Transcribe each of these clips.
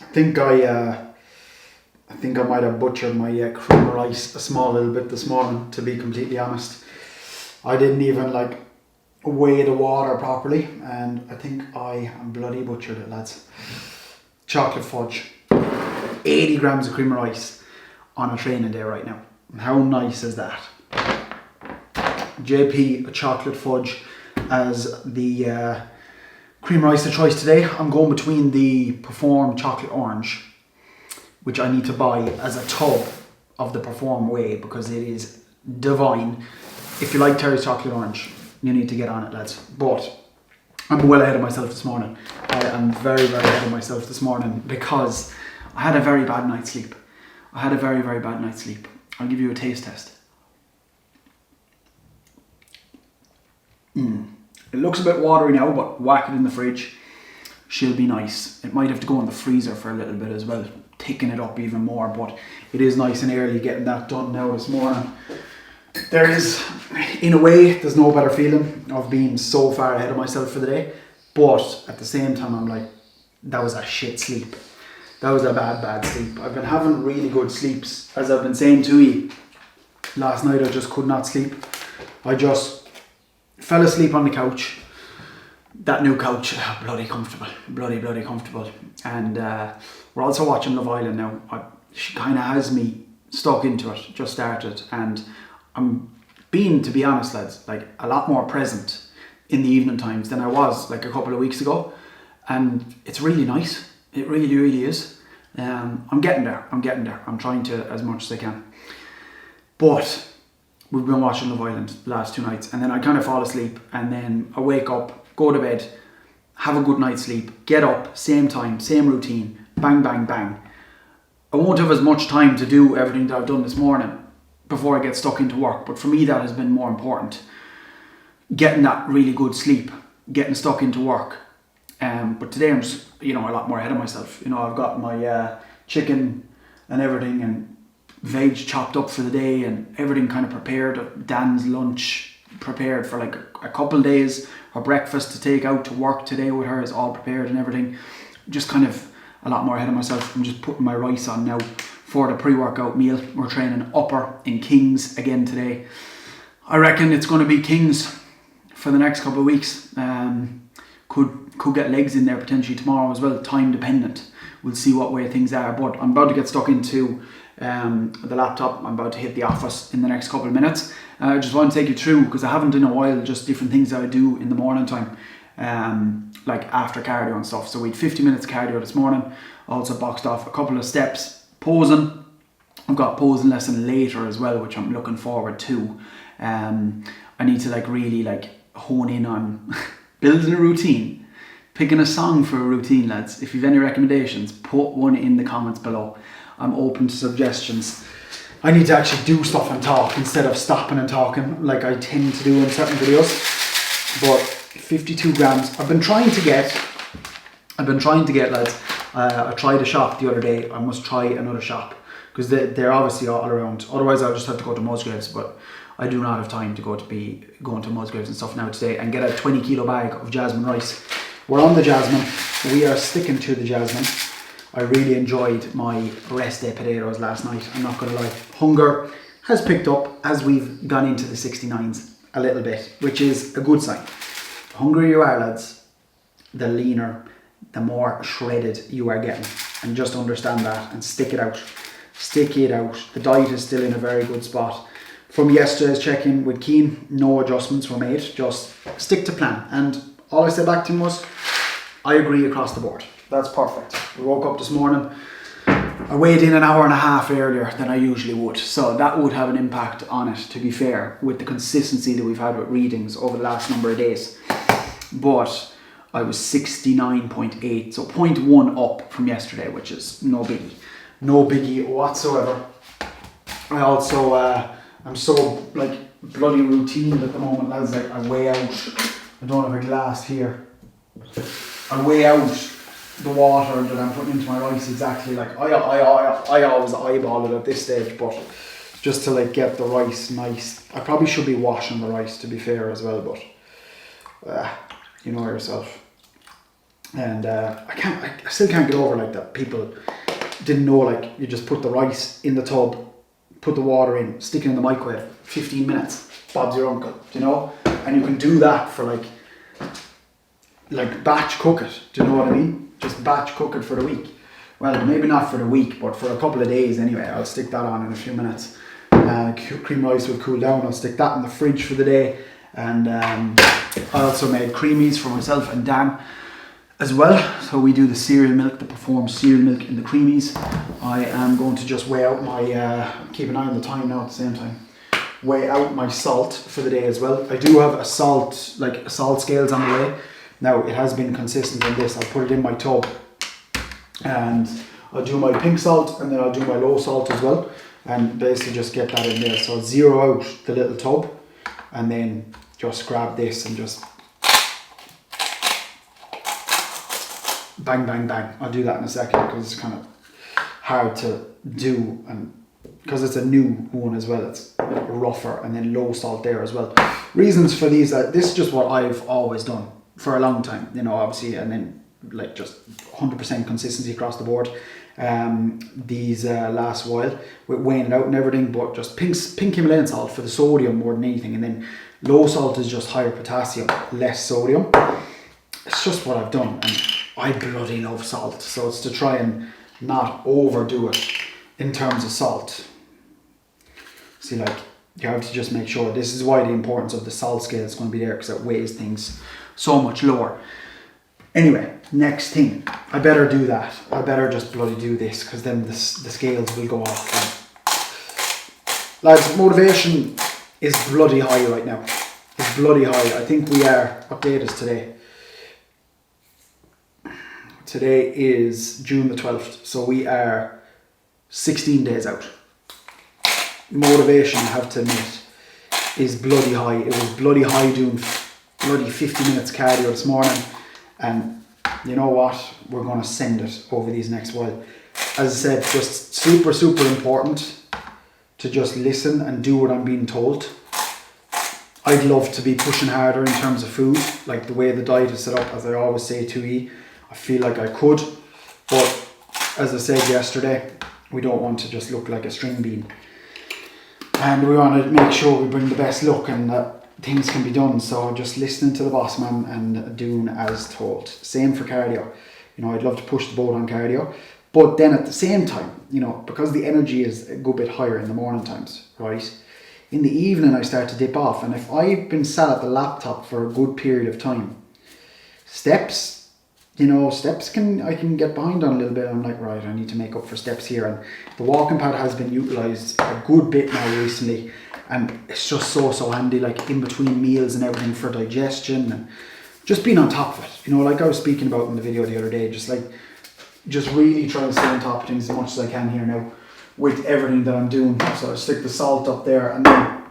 I think I might have butchered my cream of rice a small little bit this morning, to be completely honest. I didn't even like weigh the water properly, and I think I am bloody butchered it, lads. Chocolate fudge. 80 grams of cream of rice on a training day right now. How nice is that? JP, a chocolate fudge as the cream rice of choice today. I'm going between the Perform chocolate orange, which I need to buy as a tub of the Perform whey because it is divine. If you like Terry's chocolate orange, you need to get on it, lads. But I'm well ahead of myself this morning. I am very, very ahead of myself this morning because I had a very bad night's sleep. I had a very, very bad night's sleep. I'll give you a taste test. It looks a bit watery now, but whack it in the fridge. She'll be nice. It might have to go in the freezer for a little bit as well, thicken it up even more, but it is nice and early getting that done now this morning. There is, in a way, there's no better feeling of being so far ahead of myself for the day, but at the same time I'm like, that was a shit sleep. That was a bad sleep. I've been having really good sleeps, as I've been saying to you. Last night I just could not sleep. I just fell asleep on the couch. That new couch, bloody comfortable, bloody comfortable. And we're also watching Love Island now. She kind of has me stuck into it, just started. And I'm being, to be honest, lads, like a lot more present in the evening times than I was like a couple of weeks ago. And it's really nice. It really, really is. I'm getting there. I'm trying to as much as I can. But we've been watching Love Island the last 2 nights, and then I kind of fall asleep, and then I wake up, go to bed, have a good night's sleep, get up, same time, same routine, bang, bang, bang. I won't have as much time to do everything that I've done this morning before I get stuck into work, but for me that has been more important. Getting that really good sleep, getting stuck into work. But today I'm just, a lot more ahead of myself. I've got my chicken and everything and veg chopped up for the day and everything kind of prepared. Dan's lunch prepared for like a couple days. Her breakfast to take out to work today with her is all prepared and everything. Just kind of a lot more ahead of myself. I'm just putting my rice on now for the pre-workout meal. We're training upper in Kings again today. I reckon it's going to be Kings for the next couple of weeks. Could get legs in there potentially tomorrow as well, time dependent. We'll see what way things are, but I'm about to get stuck into the laptop. I'm about to hit the office in the next couple of minutes. I just want to take you through, because I haven't in a while, just different things that I do in the morning time, like after cardio and stuff. So we had 50 minutes cardio this morning. Also boxed off a couple of steps posing. I've got posing lesson later as well, which I'm looking forward to. I need to really hone in on building a routine, picking a song for a routine, lads. If you've any recommendations, put one in the comments below. I'm open to suggestions. I need to actually do stuff and talk instead of stopping and talking like I tend to do in certain videos. But 52 grams. I've been trying to get, lads. I tried a shop the other day. I must try another shop because they're obviously all around. Otherwise, I'll just have to go to Musgraves. But I do not have time to going to Musgraves and stuff now today and get a 20 kilo bag of jasmine rice. We're on the jasmine. We are sticking to the jasmine. I really enjoyed my rest day potatoes last night. I'm not going to lie. Hunger has picked up as we've gone into the 69s a little bit, which is a good sign. The hungrier you are, lads, the leaner, the more shredded you are getting. And just understand that and stick it out. Stick it out. The diet is still in a very good spot. From yesterday's check-in with Keen, no adjustments were made. Just stick to plan. And all I said back to him was, I agree across the board. That's perfect. We woke up this morning. I weighed in an hour and a half earlier than I usually would. So that would have an impact on it, to be fair, with the consistency that we've had with readings over the last number of days. But I was 69.8, so 0.1 up from yesterday, which is no biggie. No biggie whatsoever. I also, I'm so bloody routine at the moment, lads. I weigh out, I don't have a glass here. I weigh out the water that I'm putting into my rice exactly. I always eyeball it at this stage, but just to get the rice nice. I probably should be washing the rice, to be fair, as well, but you know yourself. And I still can't get over like that people didn't know, like you just put the rice in the tub, put the water in, stick it in the microwave, 15 minutes, Bob's your uncle, you know? And you can do that for like batch cook it, do you know what I mean? Just batch cook it for the week. Well, maybe not for the week, but for a couple of days anyway. I'll stick that on in a few minutes. Cream rice will cool down. I'll stick that in the fridge for the day. And I also made creamies for myself and Dan as well. So we do the cereal milk, the Perform cereal milk in the creamies. I am going to just weigh out my, keep an eye on the time now at the same time, weigh out my salt for the day as well. I do have a salt scales on the way. Now it has been consistent on this. I'll put it in my tub and I'll do my pink salt and then I'll do my low salt as well, and basically just get that in there. So I'll zero out the little tub and then just grab this and just bang bang bang. I'll do that in a second because it's kind of hard to do, and because it's a new one as well, it's rougher, and then low salt there as well. Reasons for these, this is just what I've always done for a long time, you know, obviously, and then like just 100% consistency across the board. These last while with weighing it out and everything, but just pink Himalayan salt for the sodium more than anything, and then low salt is just higher potassium, less sodium. It's just what I've done, and I bloody love salt, so it's to try and not overdo it in terms of salt. See, like, you have to just make sure. This is why the importance of the salt scale is going to be there, because it weighs things so much lower. Anyway, next thing, I better do that. I better just bloody do this, because then the scales will go off. Lads, motivation is bloody high right now. It's bloody high. I think we are, what date is today? Today is June the 12th, so we are 16 days out. Motivation, I have to admit, is bloody high. It was bloody high doing bloody 50 minutes cardio this morning, and you know what, we're going to send it over these next while. As I said, just super important to just listen and do what I'm being told. I'd love to be pushing harder in terms of food, like the way the diet is set up, as I always say to E. I feel like I could, but as I said yesterday, we don't want to just look like a string bean, and we want to make sure we bring the best look and that things can be done. So just listening to the boss man and doing as told. Same for cardio. You know, I'd love to push the boat on cardio, but then at the same time, you know, because the energy is a good bit higher in the morning times, right? In the evening I start to dip off, and if I've been sat at the laptop for a good period of time, steps I can get behind on a little bit. I'm like, right, I need to make up for steps here. And the walking pad has been utilised a good bit now recently, and it's just so handy, like in between meals and everything, for digestion and just being on top of it. You know, like I was speaking about in the video the other day, just really trying to stay on top of things as much as I can here now with everything that I'm doing. So I stick the salt up there, and then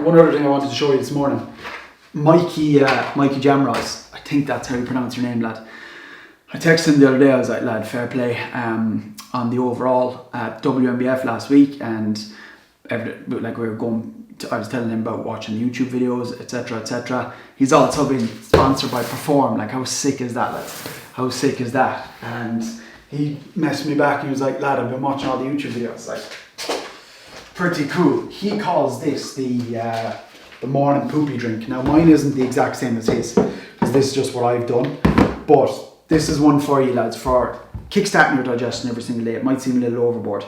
one other thing I wanted to show you this morning, Mikey Jamroz, I think that's how you pronounce your name, lad. I texted him the other day, I was like, lad, fair play on the overall at WMBF last week, and like we were going to, I was telling him about watching YouTube videos, etc. He's also been sponsored by Perform. Like, how sick is that, lad? How sick is that? And he messaged me back and he was like, lad, I've been watching all the YouTube videos. Like, pretty cool. He calls this the morning poopy drink. Now mine isn't the exact same as his, because this is just what I've done, but this is one for you, lads, for kickstarting your digestion every single day. It might seem a little overboard.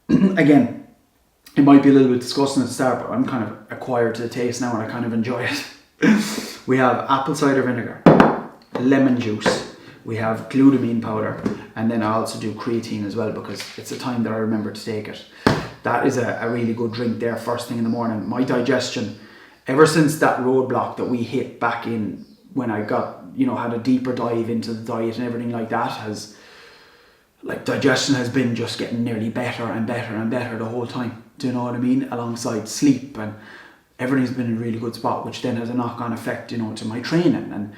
Again, it might be a little bit disgusting at the start, but I'm kind of acquired to the taste now and I kind of enjoy it. We have apple cider vinegar, lemon juice, we have glutamine powder, and then I also do creatine as well, because it's a time that I remember to take it. That is a really good drink there first thing in the morning. My digestion, ever since that roadblock that we hit back in when I got, you know, had a deeper dive into the diet and everything like that, has, like, digestion has been just getting nearly better and better the whole time. Do you know what I mean? Alongside sleep, and everything's been in a really good spot, which then has a knock-on effect, you know, to my training and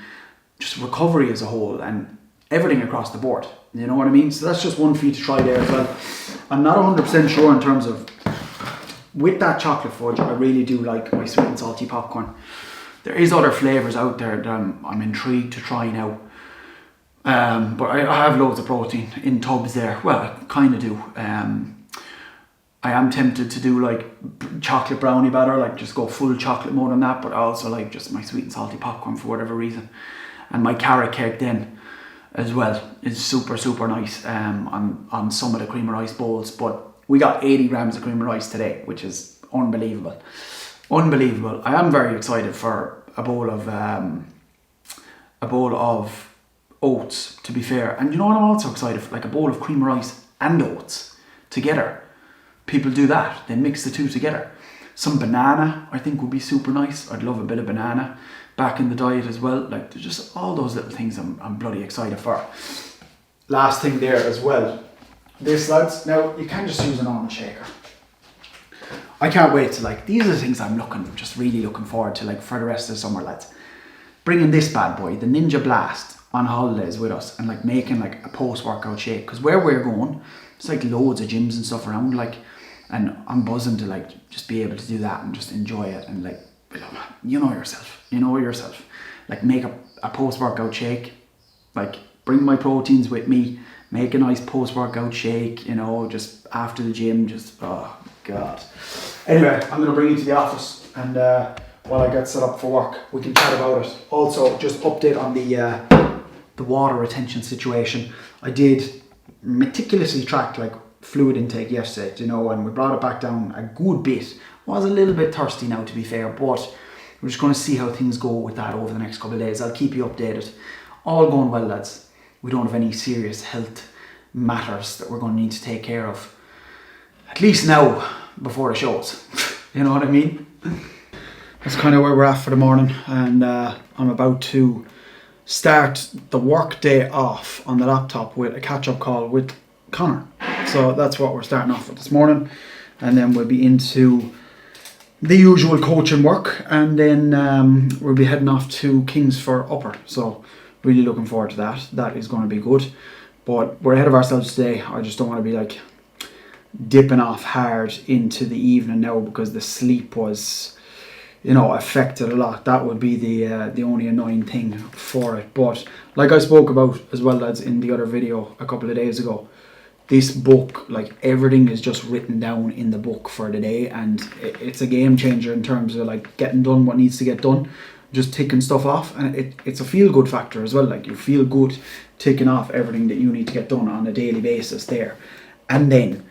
just recovery as a whole and everything across the board. You know what I mean? So that's just one for you to try there as well. I'm not 100% sure in terms of, with that chocolate fudge, I really do like my sweet and salty popcorn. There is other flavours out there that I'm intrigued to try now. But I have loads of protein in tubs there. Well, I kind of do. I am tempted to do like chocolate brownie batter, like just go full chocolate mode on that, but I also like just my sweet and salty popcorn for whatever reason. And my carrot cake then as well is super, super nice on some of the cream of rice bowls. But we got 80 grams of cream of rice today, which is unbelievable. Unbelievable. I am very excited for a bowl of oats, to be fair. And you know what I'm also excited for? Like a bowl of cream of rice and oats together. People do that. They mix the two together. Some banana, I think, would be super nice. I'd love a bit of banana back in the diet as well. Like, there's just all those little things I'm bloody excited for. Last thing there as well. This, lads, now you can just use an almond shaker. I can't wait to, like, these are the things I'm just really looking forward to, like, for the rest of the summer, lads. Bringing this bad boy, the Ninja Blast, on holidays with us and, like, making, like, a post-workout shake. Because where we're going, there's, like, loads of gyms and stuff around, like, and I'm buzzing to, like, just be able to do that and just enjoy it and, like, you know yourself. Like, make a post-workout shake, like, bring my proteins with me, make a nice post-workout shake, you know, just after the gym, just, oh, God. Anyway, I'm going to bring you to the office and while I get set up for work, we can chat about it. Also, just update on the water retention situation. I did meticulously track, like, fluid intake yesterday, you know, and we brought it back down a good bit. Was a little bit thirsty now, to be fair, but we're just going to see how things go with that over the next couple of days. I'll keep you updated. All going well, lads. We don't have any serious health matters that we're going to need to take care of. At least now, before the shows. You know what I mean? That's kind of where we're at for the morning, and I'm about to start the work day off on the laptop with a catch-up call with Connor. So that's what we're starting off with this morning, and then we'll be into the usual coaching work, and then we'll be heading off to Kings for Upper. So really looking forward to that. That is going to be good, but we're ahead of ourselves today. I just don't want to be like dipping off hard into the evening now because the sleep was, you know, affected a lot. That would be the only annoying thing for it. But like I spoke about as well, lads, in the other video a couple of days ago, this book, like, everything is just written down in the book for the day, and it's a game changer in terms of, like, getting done what needs to get done, just ticking stuff off, and it's a feel good factor as well. Like, you feel good ticking off everything that you need to get done on a daily basis there. And then,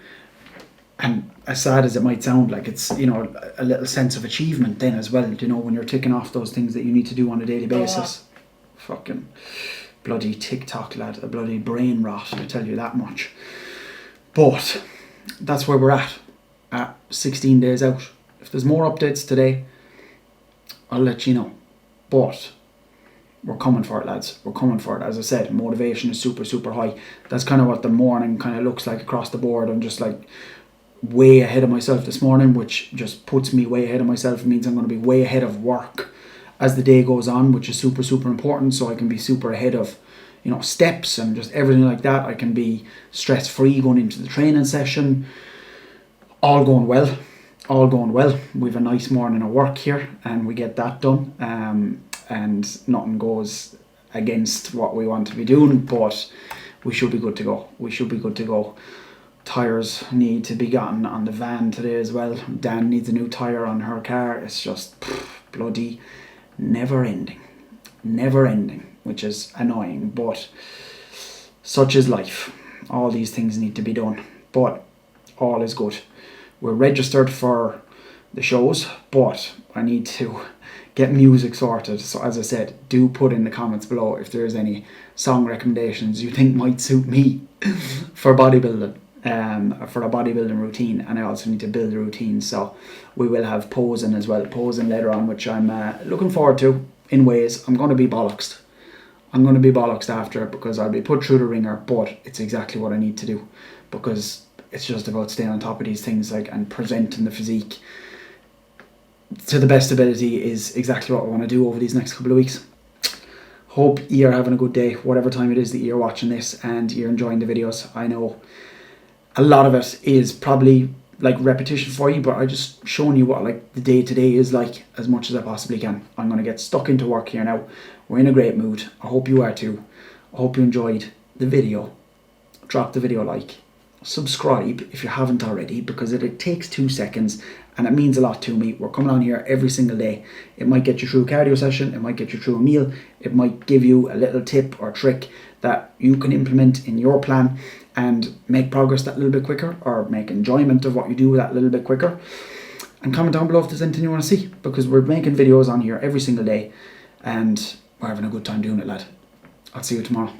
and as sad as it might sound, like, it's, you know, a little sense of achievement then as well, you know, when you're ticking off those things that you need to do on a daily basis. Fucking bloody TikTok, lad, a bloody brain rot, I tell you that much. But that's where we're at 16 days out. If there's more updates today, I'll let you know. But we're coming for it, lads. We're coming for it. As I said, motivation is super, super high. That's kind of what the morning kind of looks like across the board. I'm just, like, way ahead of myself this morning, which just puts me way ahead of myself. It means I'm going to be way ahead of work as the day goes on, which is super, super important. So I can be super ahead of, you know, steps and just everything like that. I can be stress-free going into the training session. All going well. We have a nice morning of work here and we get that done. And nothing goes against what we want to be doing, but we should be good to go. Tires need to be gotten on the van today as well. Dan needs a new tire on her car. It's just bloody never ending, which is annoying, but such is life. All these things need to be done, but all is good. We're registered for the shows, but I need to get music sorted. So as I said, do put in the comments below if there's any song recommendations you think might suit me for bodybuilding, for a bodybuilding routine. And I also need to build a routine, so we will have posing as well, posing later on, which I'm looking forward to in ways. I'm going to be bollocksed after, because I'll be put through the ringer, but it's exactly what I need to do, because it's just about staying on top of these things, like, and presenting the physique to the best ability is exactly what I want to do over these next couple of weeks. Hope you're having a good day, whatever time it is that you're watching this, and you're enjoying the videos. I know a lot of it is probably like repetition for you, but I just showing you what, like, the day to day is like as much as I possibly can. I'm going to get stuck into work here now. We're in a great mood. I hope you are too. I hope you enjoyed the video. Drop the video a like. Subscribe if you haven't already, because it takes 2 seconds and it means a lot to me. We're coming on here every single day. It might get you through a cardio session, it might get you through a meal, it might give you a little tip or trick that you can implement in your plan and make progress that little bit quicker, or make enjoyment of what you do that little bit quicker. And comment down below if there's anything you want to see, because we're making videos on here every single day and we're having a good time doing it, lad. I'll see you tomorrow.